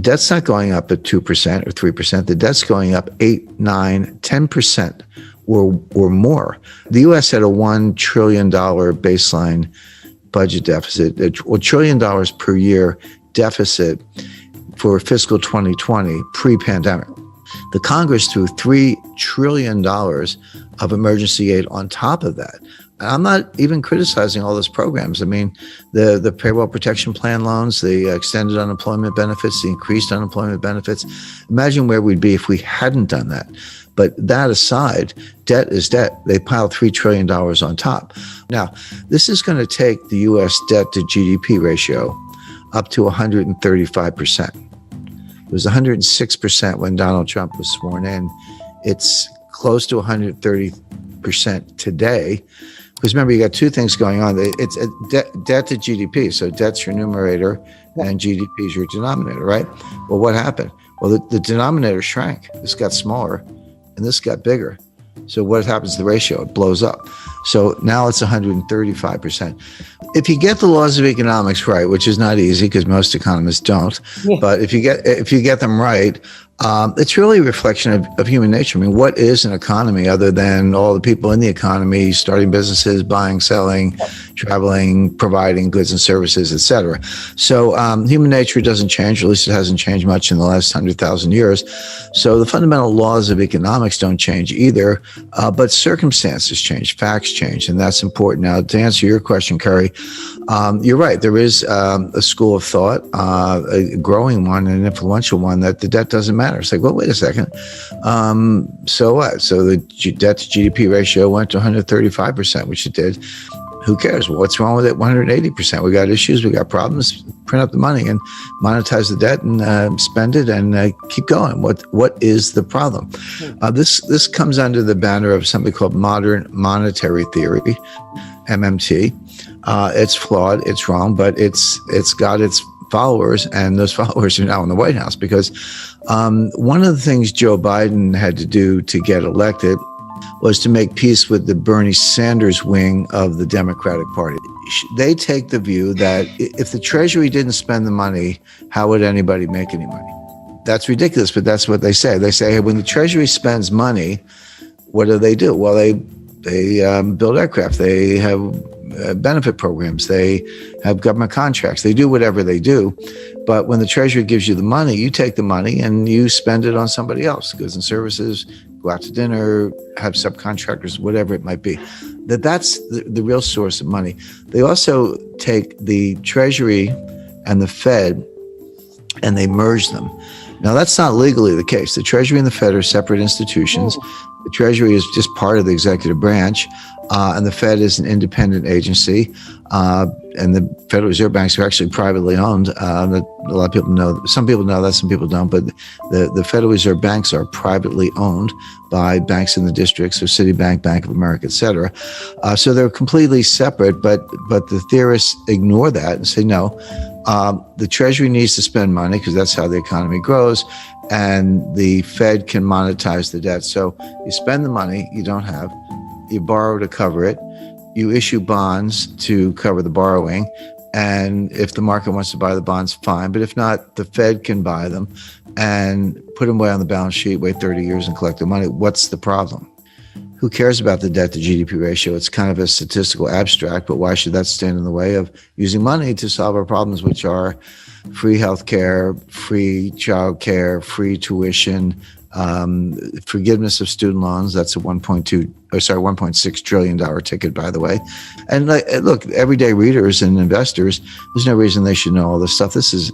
debt's not going up at 2% or 3%. The debt's going up 8, 9, 10% or more. The U.S. had a $1 trillion baseline budget deficit, $1 trillion per year deficit for fiscal 2020 pre-pandemic. The Congress threw $3 trillion of emergency aid on top of that. And I'm not even criticizing all those programs. I mean, the payroll protection plan loans, the extended unemployment benefits, the increased unemployment benefits. Imagine where we'd be if we hadn't done that. But that aside, debt is debt. They piled $3 trillion on top. Now, this is going to take the U.S. debt to GDP ratio up to 135%. It was 106% when Donald Trump was sworn in. It's close to 130% today. Because remember, you got two things going on. It's a debt to GDP. So debt's your numerator and GDP is your denominator, right? Well, what happened? Well, the denominator shrank. This got smaller and this got bigger. So what happens to the ratio? It blows up. So now it's 135%. If you get the laws of economics right, which is not easy because most economists don't, but if you get them right, it's really a reflection of human nature. I mean, what is an economy other than all the people in the economy starting businesses, buying, selling, traveling, providing goods and services, et cetera. So human nature doesn't change, or at least it hasn't changed much in the last 100,000 years. So the fundamental laws of economics don't change either, but circumstances change, facts change, and that's important. Now, to answer your question, Kerry, you're right. There is a school of thought, a growing one, an influential one, that the debt doesn't matter. It's like, well, wait a second. So what? So the debt to GDP ratio went to 135%, which it did. Who cares? Well, what's wrong with it? 180%. We got issues. We got problems. Print up the money and monetize the debt and spend it and keep going. What is the problem? This comes under the banner of something called modern monetary theory, MMT. It's flawed. It's wrong, but it's got its followers, and those followers are now in the White House because one of the things Joe Biden had to do to get elected was to make peace with the Bernie Sanders wing of the Democratic Party. They take the view that if the Treasury didn't spend the money, how would anybody make any money? That's ridiculous, but that's what they say. They say, hey, when the Treasury spends money, what do? Well, they build aircraft. They have benefit programs. They have government contracts. They do whatever they do. But when the Treasury gives you the money, you take the money and you spend it on somebody else, goods and services, go out to dinner, have subcontractors, whatever it might be. That's the real source of money. They also take the Treasury and the Fed and they merge them. Now, that's not legally the case. The Treasury and the Fed are separate institutions. The Treasury is just part of the executive branch, and the Fed is an independent agency. And the Federal Reserve banks are actually privately owned. A lot of people know. Some people know that, some people don't. But the Federal Reserve banks are privately owned by banks in the districts, so Citibank, Bank of America, et cetera. So they're completely separate. But the theorists ignore that and say, no, the Treasury needs to spend money because that's how the economy grows, and the Fed can monetize the debt. So you spend the money you don't have, you borrow to cover it, you issue bonds to cover the borrowing, and if the market wants to buy the bonds, fine. But if not, the Fed can buy them and put them away on the balance sheet, wait 30 years and collect the money. What's the problem? Who cares about the debt to GDP ratio? It's kind of a statistical abstract, but why should that stand in the way of using money to solve our problems, which are free healthcare, free childcare, free tuition, forgiveness of student loans? That's a $1.6 trillion ticket, by the way. And look, everyday readers and investors, there's no reason they should know all this stuff. This is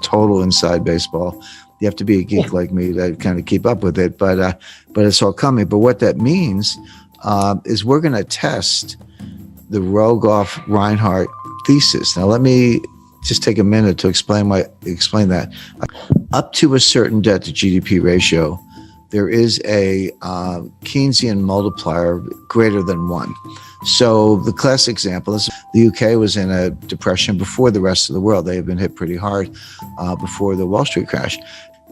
total inside baseball. You have to be a geek like me to kind of keep up with it, but it's all coming. But what that means is we're going to test the Rogoff-Reinhardt thesis. Now, let me just take a minute to explain that. Up to a certain debt to GDP ratio, there is a Keynesian multiplier greater than 1. So the classic example is the UK was in a depression before the rest of the world. They have been hit pretty hard before the Wall Street crash.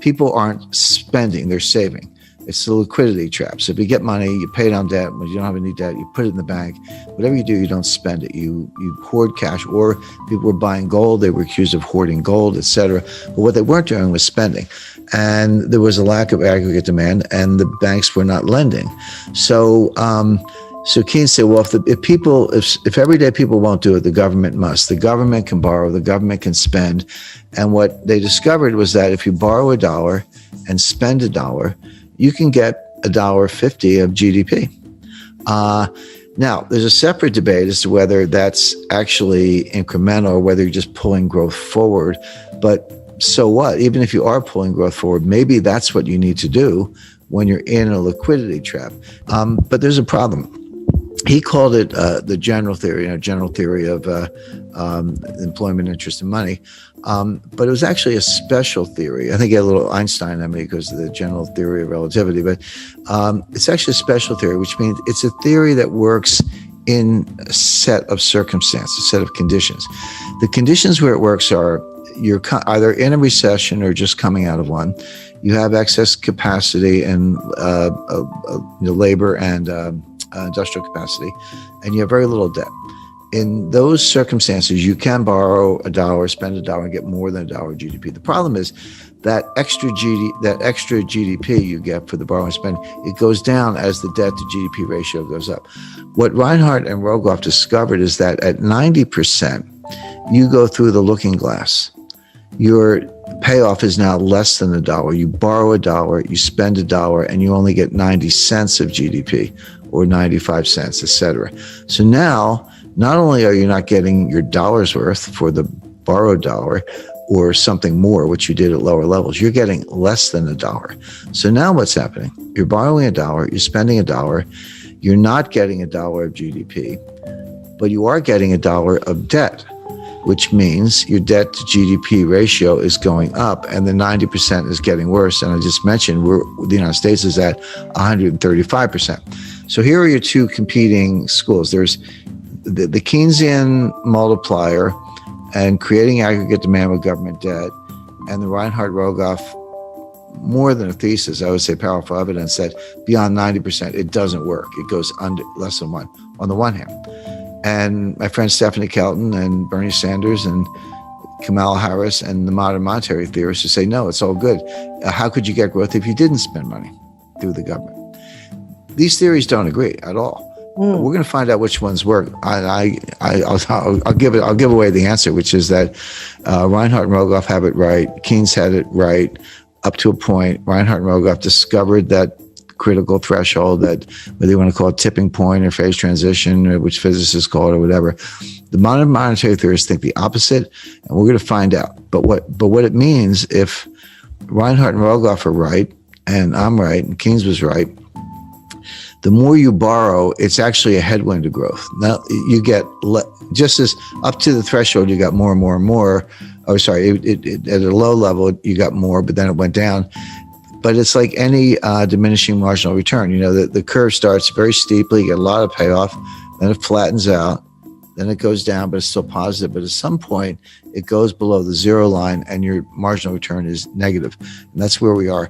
People aren't spending, they're saving. It's the liquidity trap. So if you get money, you pay down debt. When you don't have any debt, you put it in the bank. Whatever you do, you don't spend it. You hoard cash. Or people were buying gold. They were accused of hoarding gold, etc. But what they weren't doing was spending. And there was a lack of aggregate demand, and the banks were not lending. So Keynes said, well, if everyday people won't do it, the government must. The government can borrow, the government can spend. And what they discovered was that if you borrow $1 and spend $1, you can get $1.50 of GDP. Now, there's a separate debate as to whether that's actually incremental or whether you're just pulling growth forward. But so what? Even if you are pulling growth forward, maybe that's what you need to do when you're in a liquidity trap. But there's a problem. He called it the general theory of employment, interest, and money. But it was actually a special theory. I think he had a little Einstein on me because of the general theory of relativity. But it's actually a special theory, which means it's a theory that works in a set of circumstances, a set of conditions. The conditions where it works are you're either in a recession or just coming out of one. You have excess capacity and labor and industrial capacity, and you have very little debt. In those circumstances, you can borrow $1, spend $1, and get more than $1 GDP. The problem is that extra GDP you get for the borrow and spend, it goes down as the debt to GDP ratio goes up. What Reinhardt and Rogoff discovered is that at 90%, you go through the looking glass. Your payoff is now less than $1. You borrow $1, you spend $1, and you only get 90 cents of GDP or 95 cents, etc. So now, not only are you not getting your dollar's worth for the borrowed dollar or something more, which you did at lower levels, you're getting less than $1. So now what's happening? You're borrowing $1, you're spending $1, you're not getting $1 of GDP, but you are getting $1 of debt, which means your debt to GDP ratio is going up and the 90% is getting worse. And I just mentioned the United States is at 135%. So here are your two competing schools. There's the Keynesian multiplier and creating aggregate demand with government debt, and the Reinhardt-Rogoff, more than a thesis, I would say powerful evidence that beyond 90%, it doesn't work. It goes under less than 1 on the one hand. And my friend Stephanie Kelton and Bernie Sanders and Kamala Harris and the modern monetary theorists who say, no, it's all good. How could you get growth if you didn't spend money through the government? These theories don't agree at all. We're going to find out which ones work. I'll give away the answer, which is that Reinhardt and Rogoff have it right. Keynes had it right up to a point. Reinhardt and Rogoff discovered that critical threshold, that whether you want to call it tipping point or phase transition, or which physicists call it or whatever. The modern monetary theorists think the opposite, and we're going to find out. But what it means if Reinhardt and Rogoff are right, and I'm right, and Keynes was right, the more you borrow, it's actually a headwind to growth. Now you get just as up to the threshold, you got more and more and more. Oh, sorry, at a low level, you got more, but then it went down. But it's like any diminishing marginal return. You know, the curve starts very steeply, you get a lot of payoff, then it flattens out, then it goes down, but it's still positive. But at some point, it goes below the zero line and your marginal return is negative. And that's where we are.